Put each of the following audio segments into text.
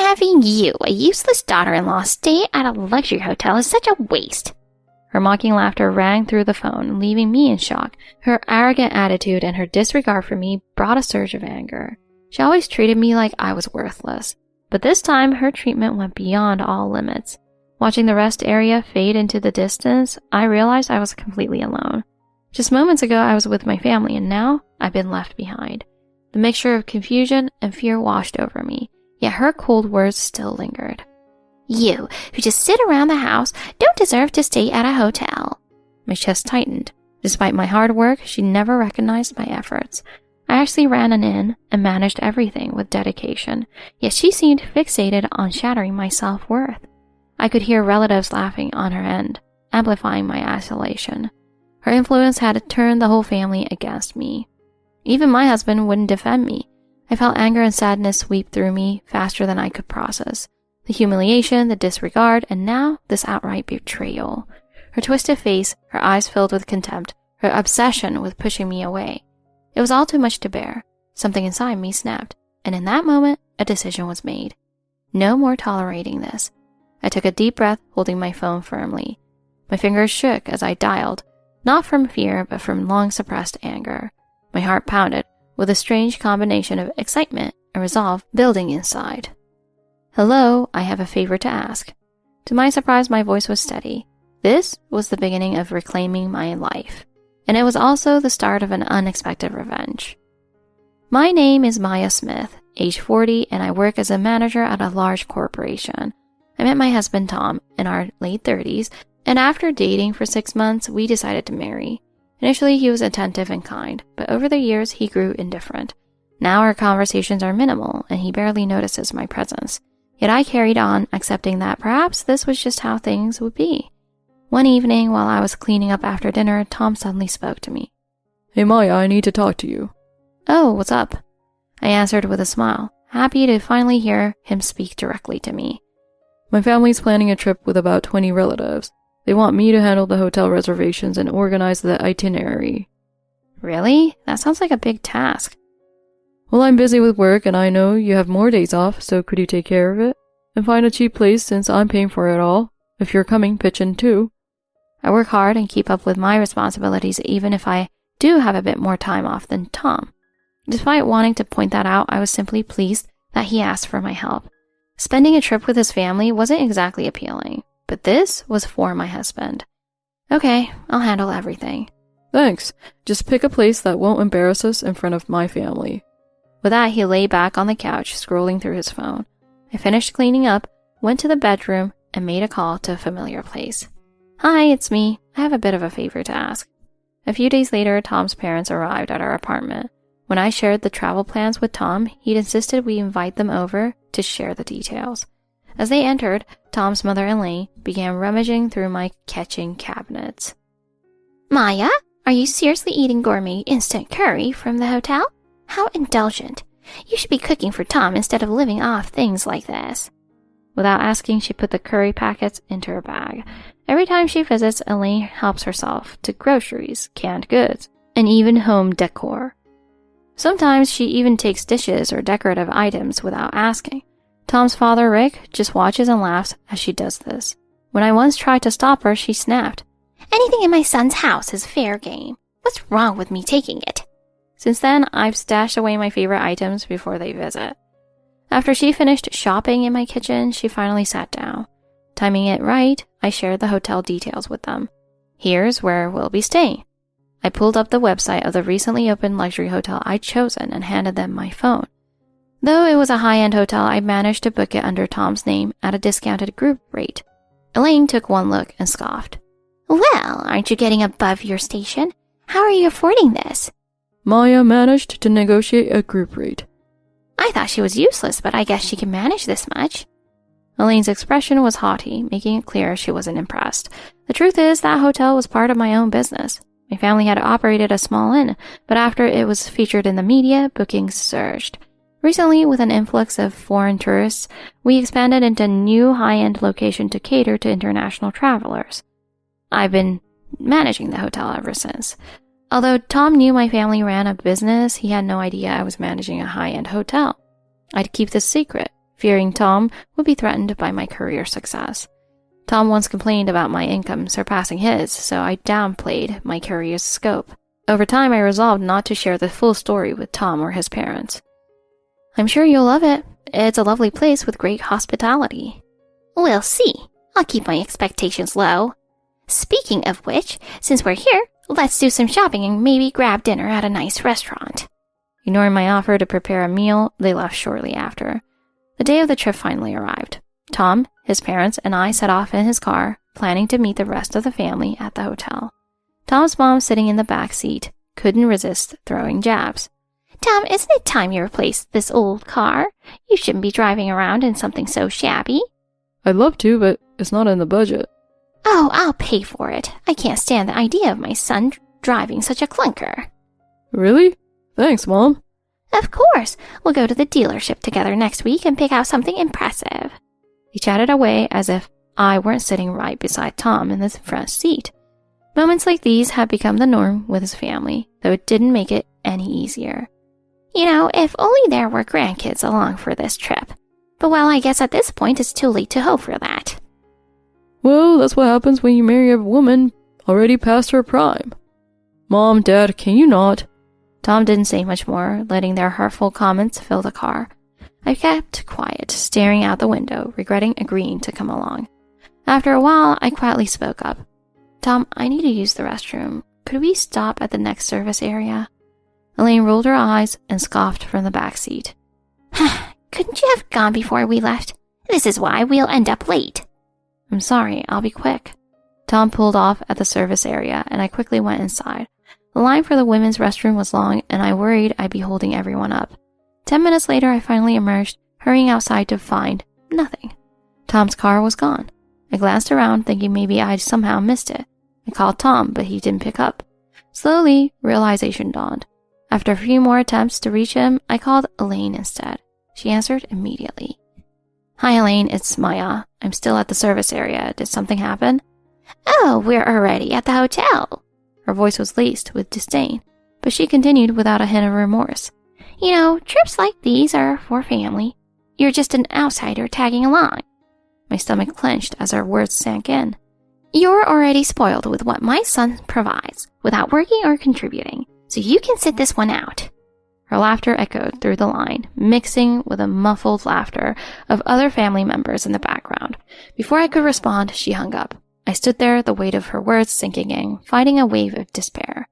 Having you, a useless daughter-in-law, stay at a luxury hotel is such a waste. Her mocking laughter rang through the phone, leaving me in shock. Her arrogant attitude and her disregard for me brought a surge of anger. She always treated me like I was worthless. But this time, her treatment went beyond all limits. Watching the rest area fade into the distance, I realized I was completely alone. Just moments ago, I was with my family, and now I've been left behind. The mixture of confusion and fear washed over me, yet her cold words still lingered. You, who just sit around the house, don't deserve to stay at a hotel. My chest tightened. Despite my hard work, she never recognized my efforts. I actually ran an inn and managed everything with dedication, yet she seemed fixated on shattering my self-worth. I could hear relatives laughing on her end, amplifying my isolation. Her influence had turned the whole family against me. Even my husband wouldn't defend me. I felt anger and sadness sweep through me faster than I could process. The humiliation, the disregard, and now this outright betrayal. Her twisted face, her eyes filled with contempt, her obsession with pushing me away. It was all too much to bear. Something inside me snapped, and in that moment, a decision was made. No more tolerating this. I took a deep breath, holding my phone firmly. My fingers shook as I dialed, not from fear, but from long-suppressed anger. My heart pounded, with a strange combination of excitement and resolve building inside. Hello, I have a favor to ask. To my surprise, my voice was steady. This was the beginning of reclaiming my life, and it was also the start of an unexpected revenge. My name is Maya Smith, age 40, and I work as a manager at a large corporation. I met my husband Tom in our late 30s, and after dating for 6 months, we decided to marry. Initially, he was attentive and kind, but over the years, he grew indifferent. Now our conversations are minimal, and he barely notices my presence. Yet I carried on, accepting that perhaps this was just how things would be. One evening, while I was cleaning up after dinner, Tom suddenly spoke to me. Hey Maya, I need to talk to you. Oh, what's up? I answered with a smile, happy to finally hear him speak directly to me. My family's planning a trip with about 20 relatives. They want me to handle the hotel reservations and organize the itinerary. Really? That sounds like a big task. Well, I'm busy with work and I know you have more days off, so could you take care of it? And find a cheap place since I'm paying for it all. If you're coming, pitch in too. I work hard and keep up with my responsibilities even if I do have a bit more time off than Tom. Despite wanting to point that out, I was simply pleased that he asked for my help. Spending a trip with his family wasn't exactly appealing, but this was for my husband. Okay, I'll handle everything. Thanks. Just pick a place that won't embarrass us in front of my family. With that, he lay back on the couch, scrolling through his phone. I finished cleaning up, went to the bedroom, and made a call to a familiar place. Hi, it's me. I have a bit of a favor to ask. A few days later, Tom's parents arrived at our apartment. When I shared the travel plans with Tom, he'd insisted we invite them over to share the details. As they entered, Tom's mother, Elaine, began rummaging through my kitchen cabinets. Maya, are you seriously eating gourmet instant curry from the hotel? How indulgent. You should be cooking for Tom instead of living off things like this. Without asking, she put the curry packets into her bag. Every time she visits, Elaine helps herself to groceries, canned goods, and even home decor. Sometimes she even takes dishes or decorative items without asking. Tom's father, Rick, just watches and laughs as she does this. When I once tried to stop her, she snapped. Anything in my son's house is fair game. What's wrong with me taking it? Since then, I've stashed away my favorite items before they visit. After she finished shopping in my kitchen, she finally sat down. Timing it right, I shared the hotel details with them. Here's where we'll be staying. I pulled up the website of the recently opened luxury hotel I'd chosen and handed them my phone. Though it was a high-end hotel, I managed to book it under Tom's name at a discounted group rate. Elaine took one look and scoffed. Well, aren't you getting above your station? How are you affording this? Maya managed to negotiate a group rate. I thought she was useless, but I guess she can manage this much. Elaine's expression was haughty, making it clear she wasn't impressed. The truth is, that hotel was part of my own business. My family had operated a small inn, but after it was featured in the media, bookings surged. Recently, with an influx of foreign tourists, we expanded into a new high-end location to cater to international travelers. I've been managing the hotel ever since. Although Tom knew my family ran a business, he had no idea I was managing a high-end hotel. I'd keep this secret, fearing Tom would be threatened by my career success. Tom once complained about my income surpassing his, so I downplayed my career's scope. Over time, I resolved not to share the full story with Tom or his parents. I'm sure you'll love it. It's a lovely place with great hospitality. We'll see. I'll keep my expectations low. Speaking of which, since we're here, let's do some shopping and maybe grab dinner at a nice restaurant. Ignoring my offer to prepare a meal, they left shortly after. The day of the trip finally arrived. Tom, his parents, and I set off in his car, planning to meet the rest of the family at the hotel. Tom's mom, sitting in the back seat, couldn't resist throwing jabs. Tom, isn't it time you replaced this old car? You shouldn't be driving around in something so shabby. I'd love to, but it's not in the budget. Oh, I'll pay for it. I can't stand the idea of my son driving such a clunker. Really? Thanks, Mom. Of course. We'll go to the dealership together next week and pick out something impressive. He chatted away as if I weren't sitting right beside Tom in the front seat. Moments like these had become the norm with his family, though it didn't make it any easier. You know, if only there were grandkids along for this trip. But well, I guess at this point it's too late to hope for that. Well, that's what happens when you marry a woman already past her prime. Mom, Dad, can you not? Tom didn't say much more, letting their hurtful comments fill the car. I kept quiet, staring out the window, regretting agreeing to come along. After a while, I quietly spoke up. Tom, I need to use the restroom. Could we stop at the next service area? Elaine rolled her eyes and scoffed from the back seat. Couldn't you have gone before we left? This is why we'll end up late. I'm sorry, I'll be quick. Tom pulled off at the service area, and I quickly went inside. The line for the women's restroom was long, and I worried I'd be holding everyone up. 10 minutes later, I finally emerged, hurrying outside to find nothing. Tom's car was gone. I glanced around, thinking maybe I'd somehow missed it. I called Tom, but he didn't pick up. Slowly, realization dawned. After a few more attempts to reach him, I called Elaine instead. She answered immediately. Hi, Elaine, it's Maya. I'm still at the service area. Did something happen? Oh, we're already at the hotel. Her voice was laced with disdain, but she continued without a hint of remorse. You know, trips like these are for family. You're just an outsider tagging along. My stomach clenched as her words sank in. You're already spoiled with what my son provides, without working or contributing, so you can sit this one out. Her laughter echoed through the line, mixing with the muffled laughter of other family members in the background. Before I could respond, she hung up. I stood there, the weight of her words sinking in, fighting a wave of despair.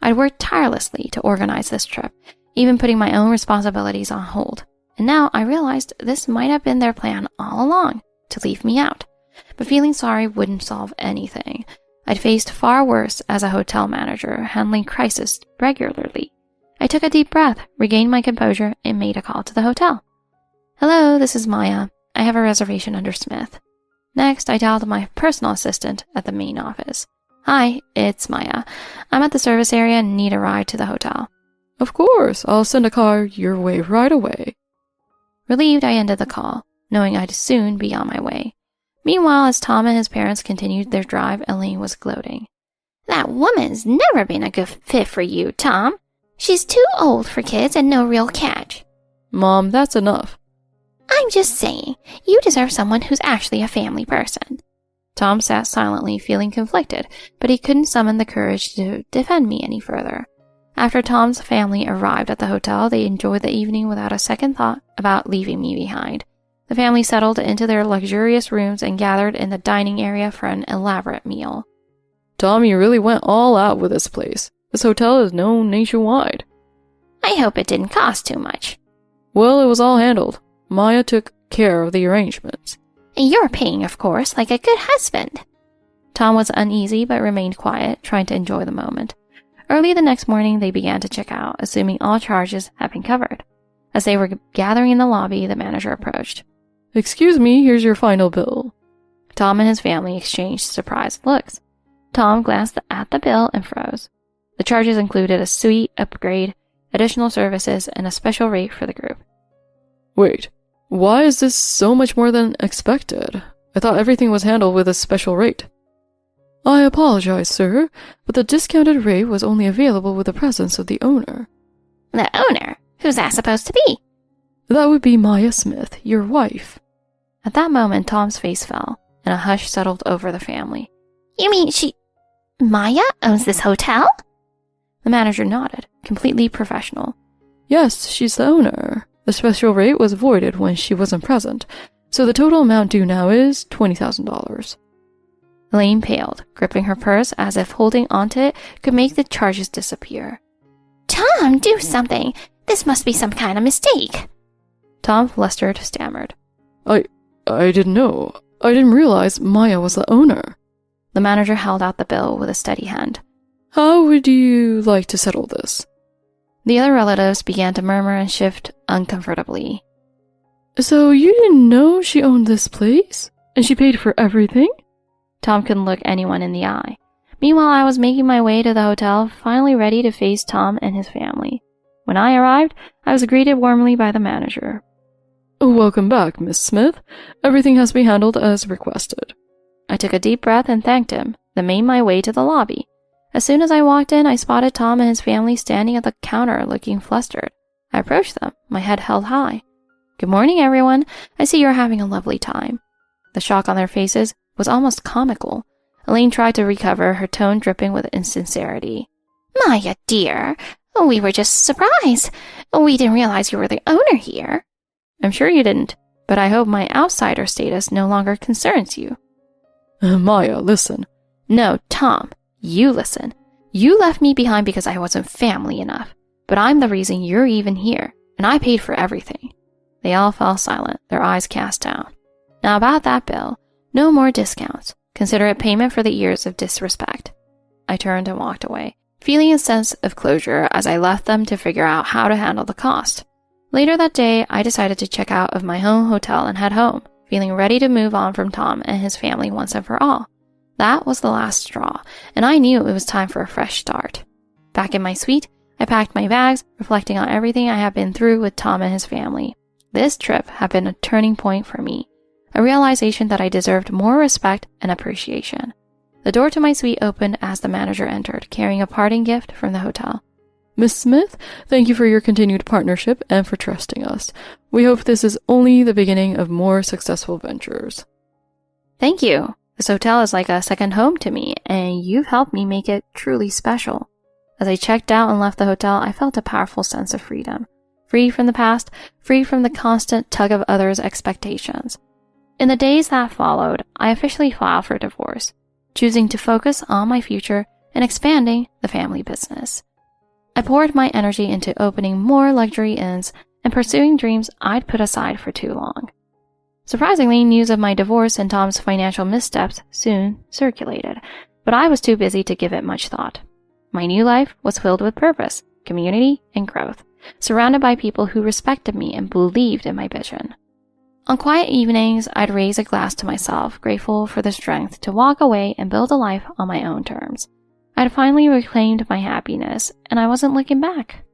I'd worked tirelessly to organize this trip, even putting my own responsibilities on hold. And now I realized this might have been their plan all along, to leave me out. But feeling sorry wouldn't solve anything. I'd faced far worse as a hotel manager, handling crisis regularly. I took a deep breath, regained my composure, and made a call to the hotel. Hello, this is Maya. I have a reservation under Smith. Next, I dialed my personal assistant at the main office. Hi, it's Maya. I'm at the service area and need a ride to the hotel. Of course, I'll send a car your way right away. Relieved, I ended the call, knowing I'd soon be on my way. Meanwhile, as Tom and his parents continued their drive, Elaine was gloating. That woman's never been a good fit for you, Tom. She's too old for kids and no real catch. Mom, that's enough. I'm just saying, you deserve someone who's actually a family person. Tom sat silently, feeling conflicted, but he couldn't summon the courage to defend me any further. After Tom's family arrived at the hotel, they enjoyed the evening without a second thought about leaving me behind. The family settled into their luxurious rooms and gathered in the dining area for an elaborate meal. Tom, you really went all out with this place. This hotel is known nationwide. I hope it didn't cost too much. Well, it was all handled. Maya took care of the arrangements. You're paying, of course, like a good husband. Tom was uneasy but remained quiet, trying to enjoy the moment. Early the next morning, they began to check out, assuming all charges had been covered. As they were gathering in the lobby, the manager approached. Excuse me, here's your final bill. Tom and his family exchanged surprised looks. Tom glanced at the bill and froze. The charges included a suite upgrade, additional services, and a special rate for the group. Wait, why is this so much more than expected? I thought everything was handled with a special rate. I apologize, sir, but the discounted rate was only available with the presence of the owner. The owner? Who's that supposed to be? That would be Maya Smith, your wife. At that moment, Tom's face fell, and a hush settled over the family. You mean Maya owns this hotel? The manager nodded, completely professional. Yes, she's the owner. The special rate was voided when she wasn't present, so the total amount due now is $20,000. Elaine paled, gripping her purse as if holding onto it could make the charges disappear. Tom, do something. This must be some kind of mistake. Tom, flustered, stammered. I didn't know. I didn't realize Maya was the owner. The manager held out the bill with a steady hand. How would you like to settle this? The other relatives began to murmur and shift uncomfortably. So you didn't know she owned this place? And she paid for everything? Tom couldn't look anyone in the eye. Meanwhile, I was making my way to the hotel, finally ready to face Tom and his family. When I arrived, I was greeted warmly by the manager. Welcome back, Miss Smith. Everything has been handled as requested. I took a deep breath and thanked him, then made my way to the lobby. As soon as I walked in, I spotted Tom and his family standing at the counter looking flustered. I approached them, my head held high. Good morning, everyone. I see you're having a lovely time. The shock on their faces was almost comical. Elaine tried to recover, her tone dripping with insincerity. Maya, dear, we were just surprised. We didn't realize you were the owner here. I'm sure you didn't, but I hope my outsider status no longer concerns you. Maya, listen. No, Tom, you listen. You left me behind because I wasn't family enough, but I'm the reason you're even here, and I paid for everything. They all fell silent, their eyes cast down. Now about that bill, no more discounts. Consider it payment for the years of disrespect. I turned and walked away, feeling a sense of closure as I left them to figure out how to handle the cost. Later that day, I decided to check out of my home hotel and head home, feeling ready to move on from Tom and his family once and for all. That was the last straw, and I knew it was time for a fresh start. Back in my suite, I packed my bags, reflecting on everything I had been through with Tom and his family. This trip had been a turning point for me, a realization that I deserved more respect and appreciation. The door to my suite opened as the manager entered, carrying a parting gift from the hotel. Miss Smith, thank you for your continued partnership and for trusting us. We hope this is only the beginning of more successful ventures. Thank you. This hotel is like a second home to me, and you've helped me make it truly special. As I checked out and left the hotel, I felt a powerful sense of freedom. Free from the past, free from the constant tug of others' expectations. In the days that followed, I officially filed for divorce, choosing to focus on my future and expanding the family business. I poured my energy into opening more luxury inns and pursuing dreams I'd put aside for too long. Surprisingly, news of my divorce and Tom's financial missteps soon circulated, but I was too busy to give it much thought. My new life was filled with purpose, community, and growth, surrounded by people who respected me and believed in my vision. On quiet evenings, I'd raise a glass to myself, grateful for the strength to walk away and build a life on my own terms. I'd finally reclaimed my happiness, and I wasn't looking back.